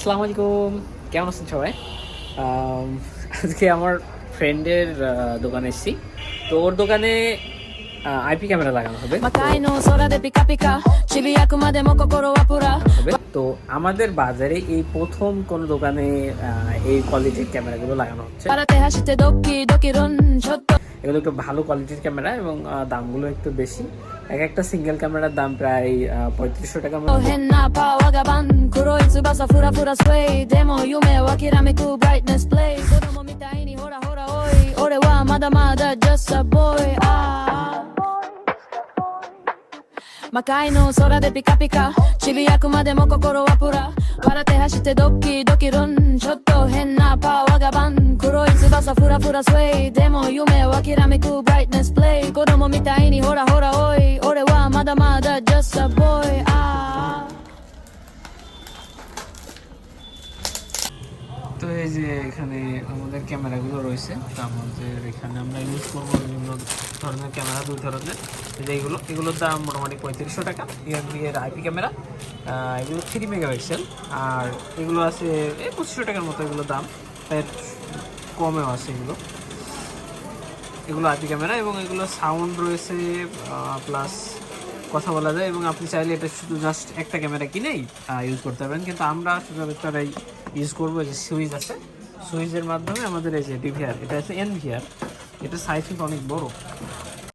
আসসালামু আলাইকুম, কেমন আছেন সবাই? আজকে আমার ফ্রেন্ডের দোকানে এসেছি। তো ওর দোকানে আইপি ক্যামেরা লাগানো হবে। তো আমাদের বাজারে এই প্রথম কোন দোকানে এই কোয়ালিটির ক্যামেরাগুলো লাগানো হচ্ছে। এগুলো একটু ভালো কোয়ালিটির ক্যামেরা এবং দামগুলো একটু বেশি। এক একটা সিঙ্গেল ক্যামেরার দাম প্রায় 3500 টাকার মতো। Makai no sora de pika pika Chibiyaku made mo kokoro wa pura Warate hashite doki doki run Chotto henna power ga ban Kuroi tsubasa fura fura sway Demo yume wa kiramiku brightness play Kodomo mitai ni hora hora oi Ore wa mada mada just a boy তো এই যে এখানে আমাদের ক্যামেরাগুলো রয়েছে। তো আমাদের এখানে আমরা ইউজ করবো বিভিন্ন ধরনের ক্যামেরা, দুই ধরনের। এগুলোর দাম মোটামুটি 3500 টাকা। এর আইপি ক্যামেরা, এগুলো 3 মেগাপিক্সেল। আর এগুলো আছে এই 2500 টাকার মতো এগুলো দাম, এর কমেও আছে এগুলো আইপি ক্যামেরা। এবং এগুলো সাউন্ড রয়েছে, প্লাস কথা বলা যায়। এবং আপনি চাইলে এটা শুধু জাস্ট একটা ক্যামেরা কিনেই ইউজ করতে পারবেন, কিন্তু আমরা শুধু তারাই ইউজ করবো। যে সুইচ আছে, সুইচের মাধ্যমে আমাদের এই যে ডিভিআর, এটা আছে এনভিআর, এটা সাইজ কিন্তু অনেক বড়।